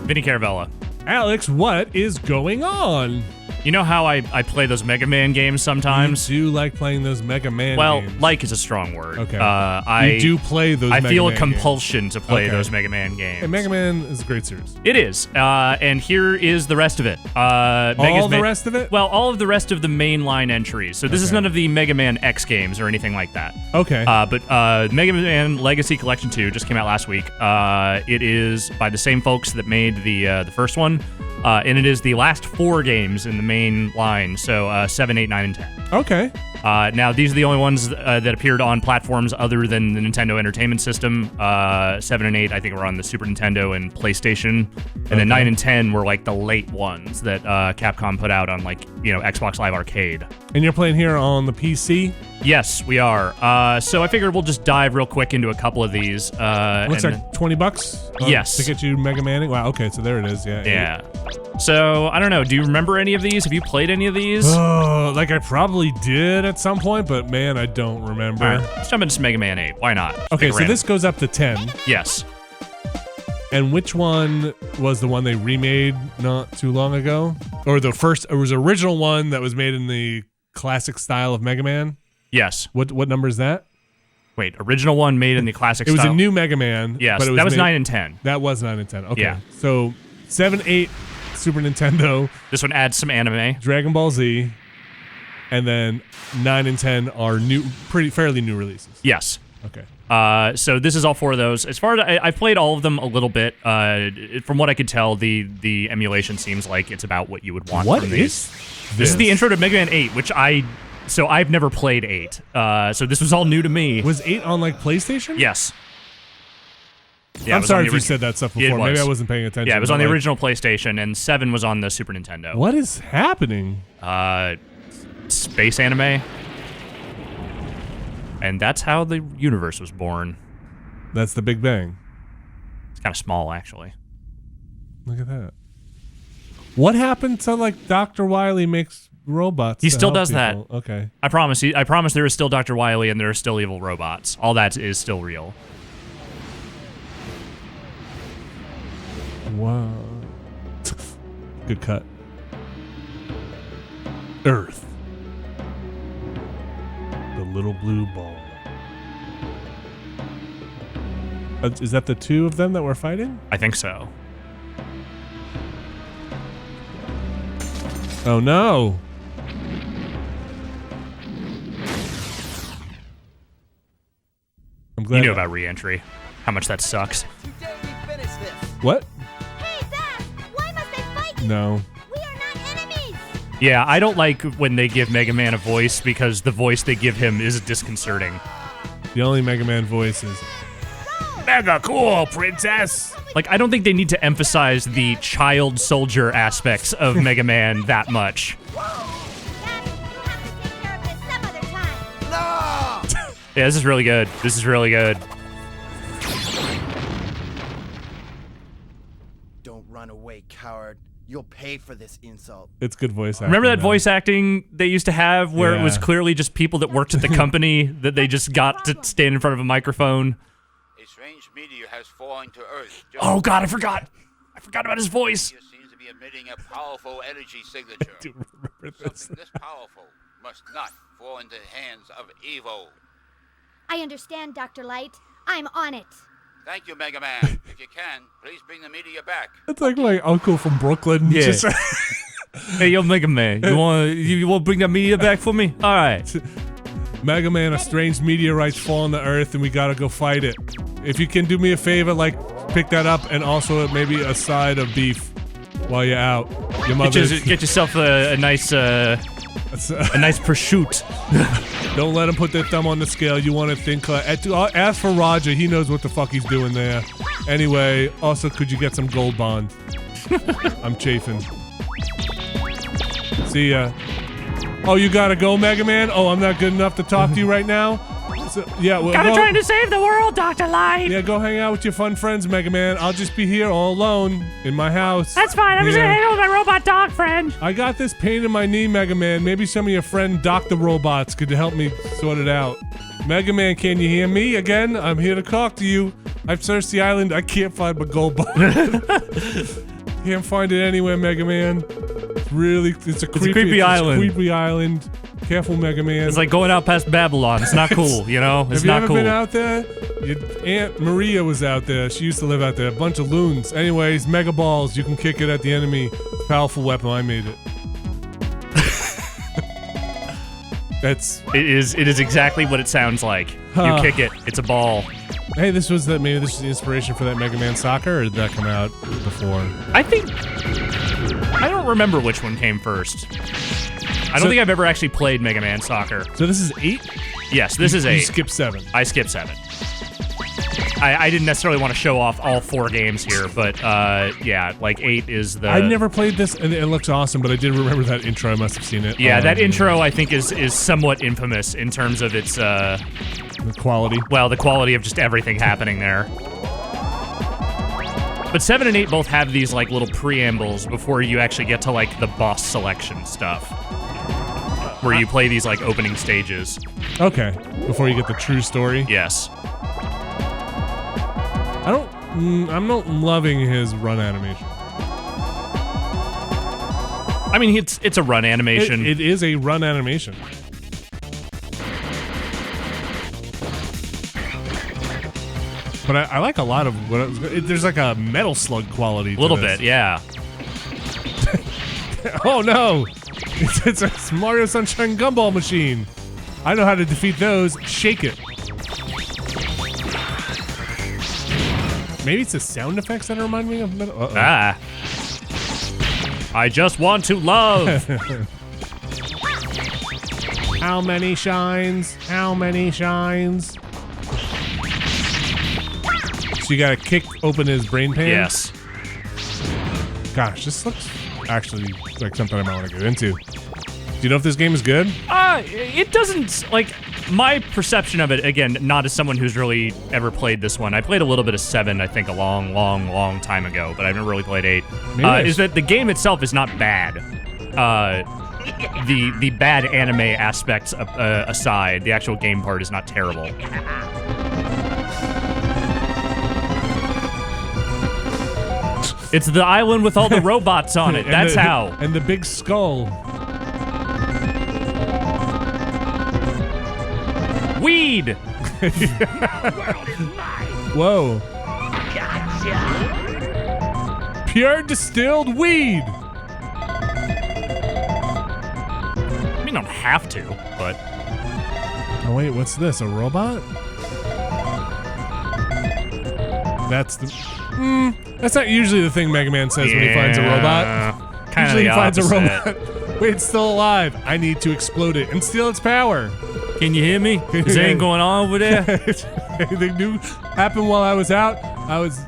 Vinny Caravella. Alex, what is going on? You know how I play those Mega Man games sometimes? You do like playing those Mega Man games. Like is a strong word. Okay. You do play those Mega Man I feel a games. compulsion to play those Mega Man games. And Mega Man is a great series. It is. And here is the rest of it. All the rest of it? Well, all of the rest of the mainline entries. So this is none of the Mega Man X games or anything like that. Okay. But Mega Man Legacy Collection 2 just came out last week. It is by the same folks that made the first one. And it is the last 4 games in the main line, so 7, 8, 9, and 10. Okay. Now, these are the only ones that appeared on platforms other than the Nintendo Entertainment System. 7 and 8, I think, were on the Super Nintendo and PlayStation. And then 9 and 10 were, like, the late ones that Capcom put out on, like, Xbox Live Arcade. And you're playing here on the PC? Yes, we are. So I figured we'll just dive real quick into a couple of these. Looks like $20? Yes. To get you Mega Man? Wow, okay, so there it is, yeah. Yeah. So, I don't know, do you remember any of these? Have you played any of these? Like I probably did at some point, but man, I don't remember. All right, let's jump into some Mega Man 8. Why not? Okay, so this goes up to 10. Yes. And which one was the one they remade not too long ago? Or the first, it was the original one that was made in the classic style of Mega Man? Yes. What number is that? Wait, original one made in the classic style? It was a new Mega Man. Yes, but that was 9 and 10. That was 9 and 10. Okay. Yeah. So 7, 8, Super Nintendo. This one adds some anime. Dragon Ball Z. And then 9 and 10 are fairly new releases. Yes. Okay. So this is all 4 of those. As far as I've played all of them a little bit. From what I could tell, the emulation seems like it's about what you would want from these. This is the intro to Mega Man 8, which I've never played 8. So this was all new to me. Was 8 on like PlayStation? Yes. Yeah, I'm sorry if you said that stuff before. Maybe I wasn't paying attention. Yeah, it was on the original PlayStation, and 7 was on the Super Nintendo. What is happening? Space anime. And that's how the universe was born. That's the Big Bang. It's kind of small, actually. Look at that. What happened to, like, Dr. Wily makes robots? He still does that. Okay. I promise there is still Dr. Wily and there are still evil robots. All that is still real. Wow. Good cut. Earth. The little blue ball. Is that the 2 of them that were fighting? I think so. Oh no. I'm glad you knew about re-entry. How much that sucks. What? Hey, Zach! Why must they fight you? No. We are not enemies! Yeah, I don't like when they give Mega Man a voice because the voice they give him is disconcerting. The only Mega Man voice is Mega cool, princess! Like, I don't think they need to emphasize the child soldier aspects of Mega Man that much. Dad, you'll have to take care of this some other time. Yeah, this is really good. This is really good. Don't run away, coward. You'll pay for this insult. It's good voice acting. Remember that though. voice acting they used to have where it was clearly just people that worked at the company that they just got to stand in front of a microphone? A strange meteor has fallen to Earth. Oh God, I forgot. I forgot about his voice. Meteor seems to be emitting a powerful energy signature. I do remember this. Something this powerful must not fall into the hands of evil. I understand, Dr. Light. I'm on it. Thank you, Mega Man. If you can, please bring the meteor back. It's like my uncle from Brooklyn. Yeah. Just- Hey, yo, Mega Man, you want to bring that meteor back for me? All right. Mega Man, a strange meteorite's fallen to Earth, and we gotta go fight it. If you can do me a favor, like pick that up, and also maybe a side of beef while you're out. Your mother. Get yourself a nice prosciutto. Don't let him put their thumb on the scale. You want to think. Ask for Roger. He knows what the fuck he's doing there. Anyway, also, could you get some Gold Bond? I'm chafing. See ya. Oh, you gotta go, Mega Man? Oh, I'm not good enough to talk to you right now? So, yeah, well, Trying to save the world, Dr. Light. Yeah, go hang out with your fun friends, Mega Man. I'll just be here all alone in my house. That's fine. I'm just gonna hang out with my robot dog friend. I got this pain in my knee, Mega Man. Maybe some of your friend Dr. Robots could help me sort it out. Mega Man, can you hear me? Again, I'm here to talk to you. I've searched the island. I can't find my gold bar. Can't find it anywhere, Mega Man. It's a creepy island. Creepy island. Careful, Mega Man. It's like going out past Babylon. It's not cool, you know? It's not cool. Have you ever been out there? Your Aunt Maria was out there. She used to live out there. A bunch of loons. Anyways, Mega Balls. You can kick it at the enemy. Powerful weapon. I made it. It is exactly what it sounds like. You kick it. It's a ball. Hey, maybe this was the inspiration for that Mega Man Soccer, or did that come out before? I don't remember which one came first. I don't think I've ever actually played Mega Man Soccer. So this is 8? Yes, this is 8. You skipped 7. I skipped 7. I didn't necessarily want to show off all 4 games here, but yeah, like 8 is the... I never played this, and it looks awesome, but I did remember that intro. I must have seen it. Yeah, that intro, I think, is somewhat infamous in terms of its... the quality. Well, the quality of just everything happening there. But 7 and 8 both have these, like, little preambles before you actually get to, like, the boss selection stuff. Where you play these, like, opening stages. Okay, before you get the true story. Yes. I'm not loving his run animation. I mean, it's a run animation. It is a run animation. But I like a lot of what there's like a Metal Slug quality to a little this. bit, yeah. Oh no! It's a Mario Sunshine Gumball machine. I know how to defeat those. Shake it. Maybe it's the sound effects that remind me of Metal. Uh-oh. Ah. I just want to love. How many shines? How many shines? So you gotta kick open his brain pan? Yes. Gosh, this looks actually like something I might want to get into. Do you know if this game is good? It doesn't, like, my perception of it, again, not as someone who's really ever played this one. I played a little bit of 7, I think, a long time ago, but I've never really played 8. Is that the game itself is not bad. The bad anime aspects aside, the actual game part is not terrible. It's the island with all the robots on it. That's how. And the big skull. Weed! Whoa. Pure distilled weed. I mean, don't have to, but... Oh, wait, what's this? A robot? That's the... that's not usually the thing Mega Man says when he finds a robot. Usually he finds a robot. Wait, it's still alive. I need to explode it and steal its power. Can you hear me? Is anything going on over there? Anything new happened while I was out?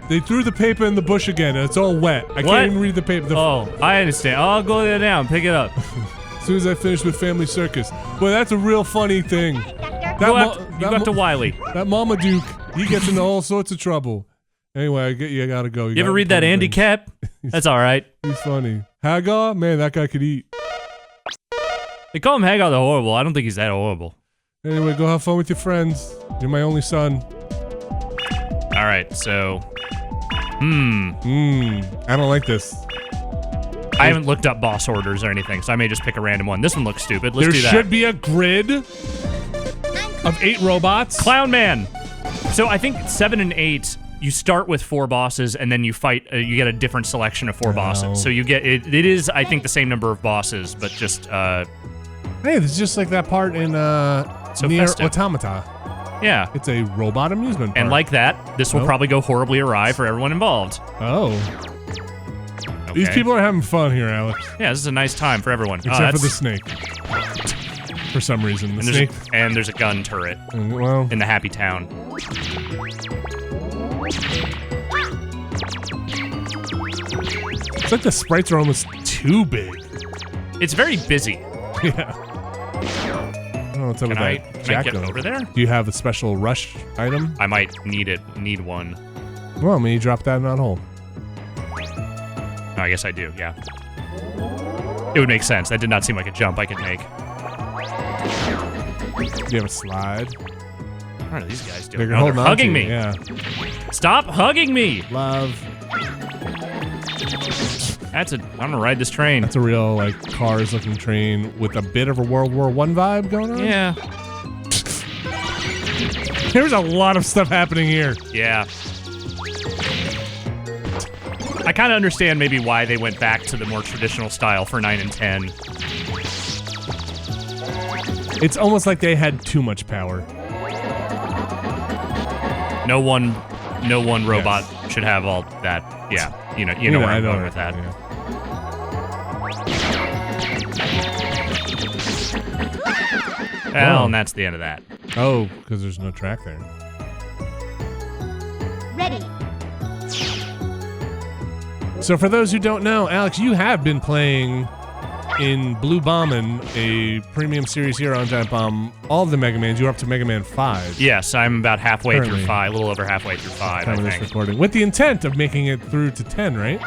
They threw the paper in the bush again, and it's all wet. I can't even read the paper. I understand. I'll go there now and pick it up. As soon as I finish with Family Circus. Boy, that's a real funny thing. You got to Wily. That Marmaduke, he gets into all sorts of trouble. Anyway, you gotta go. You ever read that Andy Cap? That's all right. He's funny. Hagar? Man, that guy could eat. They call him Hagar the Horrible. I don't think he's that horrible. Anyway, go have fun with your friends. You're my only son. All right, so... I don't like this. I haven't looked up boss orders or anything, so I may just pick a random one. This one looks stupid. Let's do that. There should be a grid of 8 robots. Clown Man! So I think 7 and 8... You start with 4 bosses, and then you fight. You get a different selection of 4 bosses. So you get it. It is, I think, the same number of bosses, but just. Hey, this is just like that part in Nier Automata. Yeah, it's a robot amusement park. And like that, this will probably go horribly awry for everyone involved. Oh. Okay. These people are having fun here, Alex. Yeah, this is a nice time for everyone. Except for the snake. For some reason, and there's a gun turret. Well, in the Happy Town. It's like the sprites are almost too big. It's very busy. Yeah. Oh, what's up with that? Can I get over there? Do you have a special rush item? I might need one. Well, maybe you drop that in that hole. Oh, I guess I do, yeah. It would make sense. That did not seem like a jump I could make. Do you have a slide? What are these guys doing? They're hugging me. Yeah. Stop hugging me. Love. I'm gonna ride this train. That's a real like Cars-looking train with a bit of a World War I vibe going on. Yeah. There's a lot of stuff happening here. Yeah. I kind of understand maybe why they went back to the more traditional style for 9 and 10. It's almost like they had too much power. No one robot should have all that. Yeah, you know where I'm going with that. Yeah. Well, and that's the end of that. Oh, because there's no track there. Ready. So for those who don't know, Alex, you have been playing in Blue Bombin', a premium series here on Giant Bomb, all of the Mega Mans. You're up to Mega Man 5. Yes, I'm about halfway Currently. through 5, a little over halfway through 5, Time I of this think. recording. With the intent of making it through to 10, right?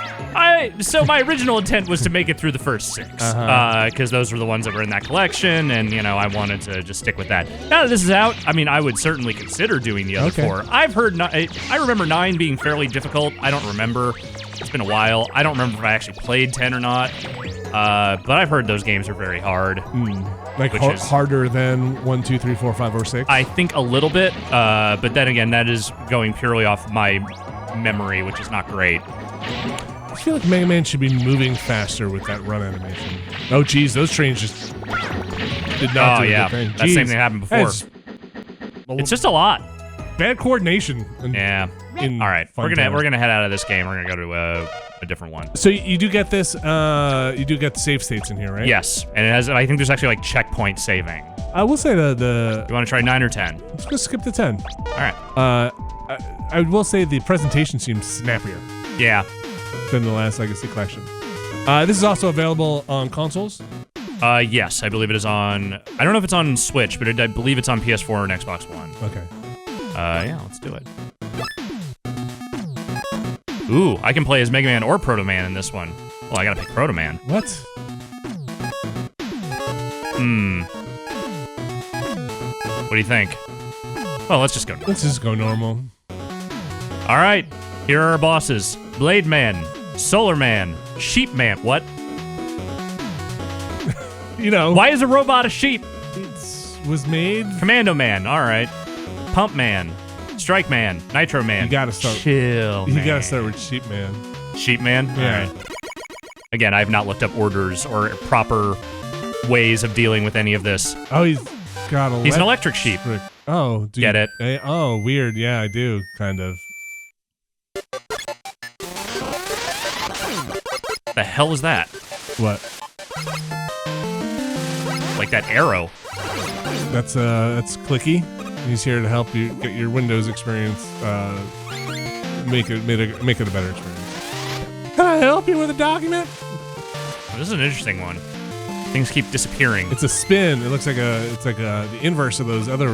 So my original intent was to make it through the first 6, because those were the ones that were in that collection, and I wanted to just stick with that. Now that this is out, I mean, I would certainly consider doing the other 4. I've heard, I remember 9 being fairly difficult. I don't remember. It's been a while. I don't remember if I actually played 10 or not. But I've heard those games are very hard. Like harder than 1, 2, 3, 4, 5, or 6? I think a little bit, but then again, that is going purely off my memory, which is not great. I feel like Mega Man should be moving faster with that run animation. Oh, geez, those trains just did not do a good thing. That same thing happened before. It's just a lot. Bad coordination. Yeah. All right, we're gonna head out of this game. We're gonna go to a different one. So you do get this. You do get the save states in here, right? Yes, and it has. I think there's actually like checkpoint saving. I will say the. You want to try 9 or 10? Let's go skip to 10. All right. I will say the presentation seems snappier. Yeah. Than the last Legacy Collection. This is also available on consoles. Yes, I believe it is on. I don't know if it's on Switch, but I believe it's on PS4 and Xbox One. Okay. Yeah, let's do it. Ooh, I can play as Mega Man or Proto Man in this one. Well, I gotta pick Proto Man. What? What do you think? Well, let's just go. Let's just go normal. All right, here are our bosses: Blade Man, Solar Man, Sheep Man. What? Why is a robot a sheep? It was made. Commando Man. All right. Pump Man, Strike Man, Nitro Man. You gotta start. Chill. You man. gotta start with Sheep Man. Sheep Man. Yeah. All right. Again, I have not looked up orders or proper ways of dealing with any of this. Oh, he's got He's an electric sheep. Oh, do Get it? Oh, weird. Yeah, I do, kind of. The hell is that? What? Like that arrow. That's Clicky. He's here to help you get your Windows experience, make it a better experience. Can I help you with a document? This is an interesting one. Things keep disappearing. It's a spin. It looks like the inverse of those other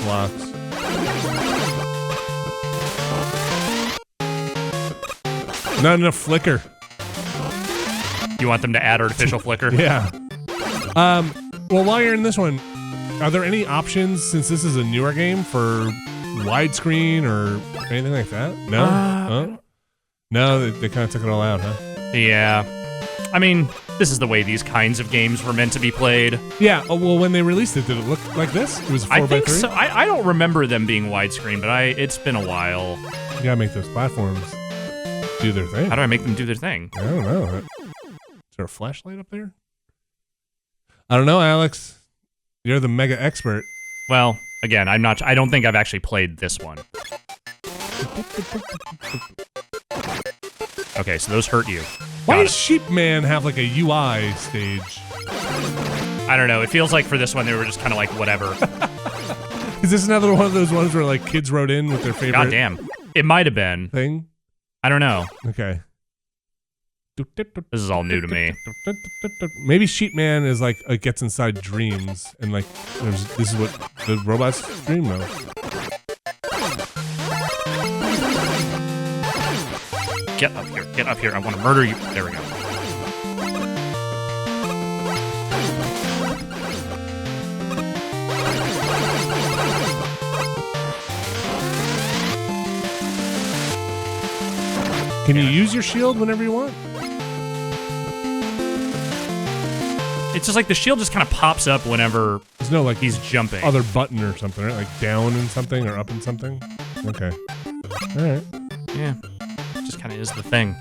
blocks. Not enough flicker. You want them to add artificial flicker? Yeah. Well, while you're in this one, are there any options, since this is a newer game, for widescreen or anything like that? No? Huh? No, they kind of took it all out, huh? Yeah. I mean, this is the way these kinds of games were meant to be played. Yeah. Oh, well, when they released it, did it look like this? It was 4x3? I think so. I don't remember them being widescreen, but it's been a while. You gotta make those platforms do their thing. How do I make them do their thing? I don't know. Is there a flashlight up there? I don't know, Alex. You're the mega expert. Well, again, I don't think I've actually played this one. Okay, so those hurt you. Why does Sheep Man have like a UI stage? I don't know. It feels like for this one they were just kind of like whatever. Is this another one of those ones where like kids wrote in with their favorite? God damn. It might have been. Thing? I don't know. Okay. This is all new to me. Maybe Sheep Man is like gets inside dreams and like this is what the robots dream of. Get up here. Get up here. I want to murder you. There we go. Can you use your shield whenever you want? It's just like the shield just kind of pops up whenever There's no like he's jumping. other button or something, right? Like down in something or up in something? Okay. All right. Yeah. It just kind of is the thing.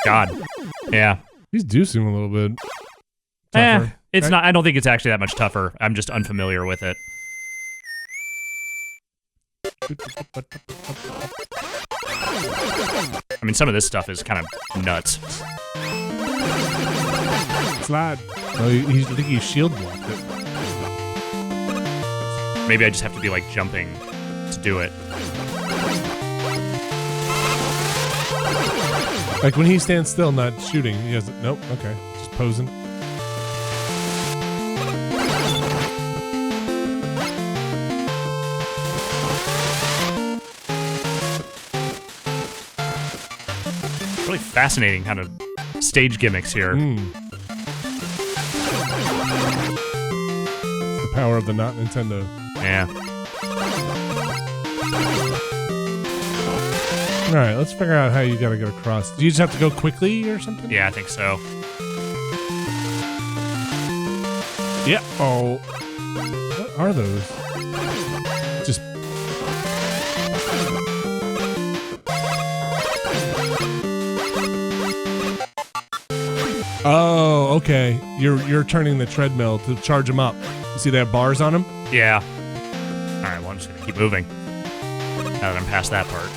God. Yeah. These do seem a little bit tougher. It's not. I don't think it's actually that much tougher. I'm just unfamiliar with it. I mean, some of this stuff is kind of nuts. Slide. Oh, I think he shield blocked it. Maybe I just have to be like jumping to do it. Like when he stands still, not shooting, he doesn't. Nope. Okay. Just posing. Really fascinating kind of stage gimmicks here. It's the power of the not Nintendo. Yeah. All right, let's figure out how you gotta get across. Do you just have to go quickly or something? Yeah, I think so. Yeah. Oh. What are those? Just. Oh, okay. You're turning the treadmill to charge them up. You see they have bars on them? Yeah. All right, well, I'm just going to keep moving. Now that I'm past that part.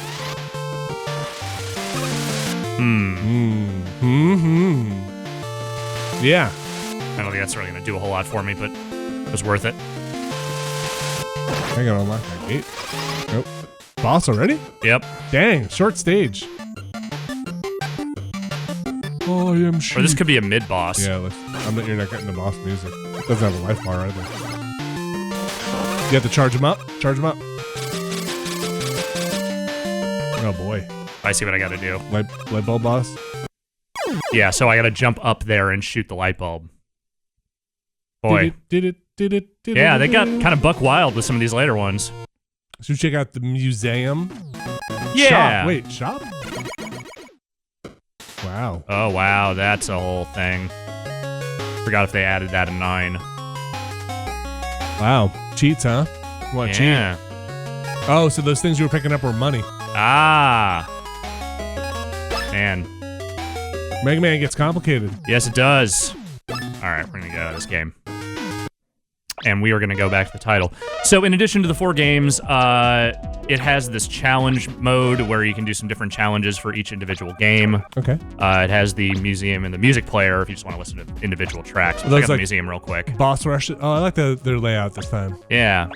Yeah. I don't think that's really going to do a whole lot for me, but it was worth it. I gotta unlock that gate. Nope. Boss already? Yep. Dang, short stage. I am Or this could be a mid-boss. Yeah, you're not getting the boss music. It doesn't have a life bar either. You have to charge him up? Charge him up. Oh boy. I see what I got to do. Light bulb boss? Yeah, so I got to jump up there and shoot the light bulb. Boy. Yeah, they got kind of buck wild with some of these later ones. Should we check out the museum? Yeah. Shop. Wait, shop? Wow. Oh, wow, that's a whole thing. Forgot if they added that in 9. Wow. Cheats, huh? What, Yeah. cheat? Oh, so those things you were picking up were money. Ah. Man. Mega Man gets complicated. Yes, it does. All right, we're going to get out of this game. And we are going to go back to the title. So in addition to the 4 games, it has this challenge mode where you can do some different challenges for each individual game. Okay. It has the museum and the music player if you just want to listen to individual tracks. We'll Those check out like the museum real quick. Boss rush. Oh, I like their layout this time. Yeah.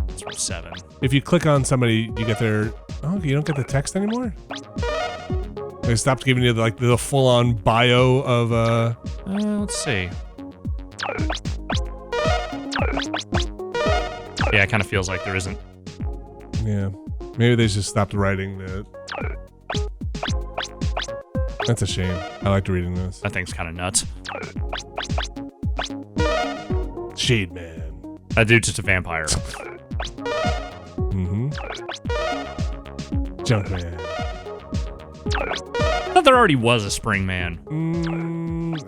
It's from 7. If you click on somebody, you get their... Oh, you don't get the text anymore? They stopped giving you the full-on bio of... Let's see. Yeah, it kind of feels like there isn't. Yeah. Maybe they just stopped writing the... That's a shame. I liked reading this. That thing's kind of nuts. Shade Man. That dude's just a vampire. Mm-hmm. Junkman. I thought there already was a Spring Man.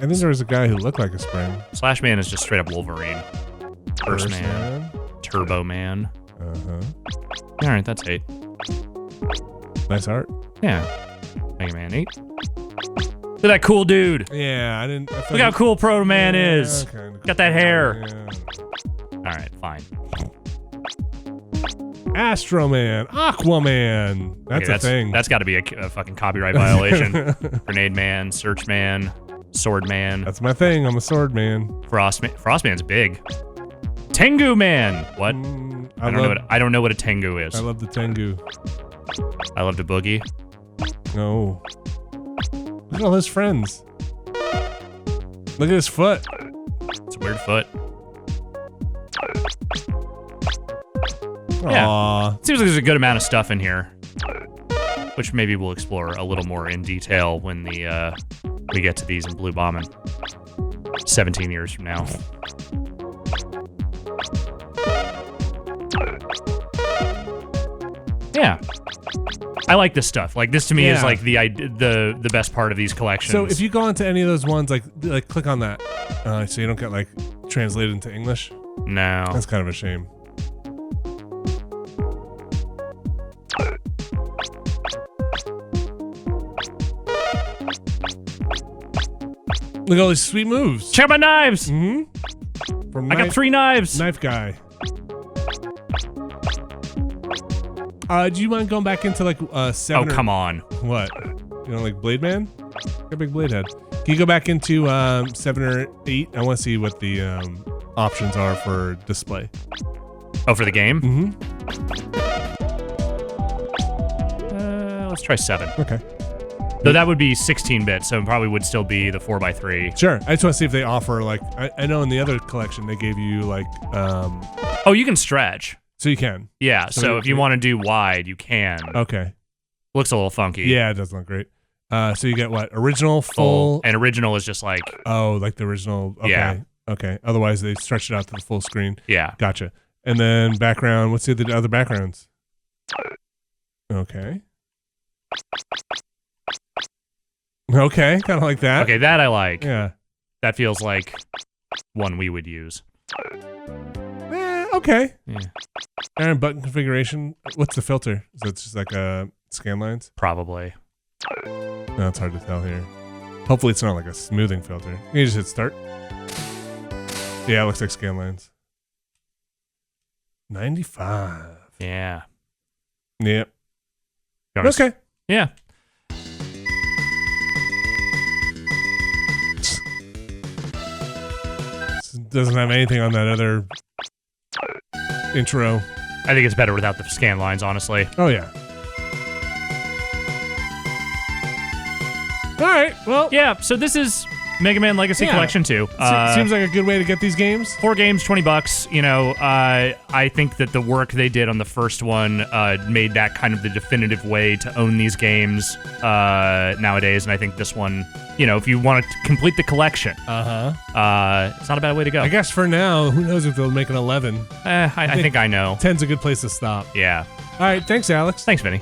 I think there was a guy who looked like a spring. Slash Man is just straight up Wolverine. First Man. Turbo Man. Uh-huh. All right, that's 8. Nice art. Yeah. Mega Man 8. Look at that cool dude. Yeah, I didn't... Look how cool Proto Man is. Kinda Got that hair. Yeah. All right, fine. Astro Man. Aquaman. That's a thing. That's got to be a fucking copyright violation. Grenade Man, Search Man, Sword Man. That's my thing. I'm a sword man. Frost Man's big. Tengu Man. What? I don't know what a Tengu is. I love the Tengu. I love the boogie. No. Look at all his friends. Look at his foot. It's a weird foot. Aww. Yeah. Seems like there's a good amount of stuff in here, which maybe we'll explore a little more in detail when we get to these in Blue Bombing 17 years from now. Yeah. I like this stuff. Like this to me is Yeah. like the best part of these collections. So if you go onto any of those ones, like click on that, so you don't get like translated into English. No. That's kind of a shame. Look at all these sweet moves. Check out my knives. From I got 3 knives. Knife guy. Do you mind going back into like 7? Oh, come on. What? You know, like Blade Man? Got a big blade head. Can you go back into 7 or 8? I want to see what the options are for display. Oh, for the game? Mm-hmm. Let's try 7. Okay. Though that would be 16-bit, so it probably would still be the 4x3. Sure. I just want to see if they offer like I know in the other collection they gave you like Oh, you can stretch. so you can. Yeah, so if you want to do wide, you can. Okay. Looks a little funky. Yeah, it does look great. So you get what? Original, full. And original is just like, Oh, like the original. Okay. Yeah. Okay. Otherwise they stretch it out to the full screen. yeah. Gotcha. And then background. What's the other backgrounds? Okay. Okay, kind of like that. Okay, that I like. Yeah. That feels like one we would use. Okay. Yeah. Aaron, button configuration. What's the filter? So it's just like scan lines? Probably. No, it's hard to tell here. Hopefully it's not like a smoothing filter. You just hit start. Yeah, it looks like scan lines. 95. Yeah. Yep. You wanna s- Okay. Yeah. Doesn't have anything on that other intro. I think it's better without the scan lines, honestly. Oh, yeah. All right. Well, Yeah, so this is Mega Man Legacy Yeah. Collection 2. seems like a good way to get these games. 4 games, $20. You know, I think that the work they did on the first one made that kind of the definitive way to own these games nowadays. And I think this one, you know, if you want to complete the collection, it's not a bad way to go. I guess for now, who knows if they'll make an 11. I think I know. 10's a good place to stop. Yeah. All right. Thanks, Alex. Thanks, Vinny.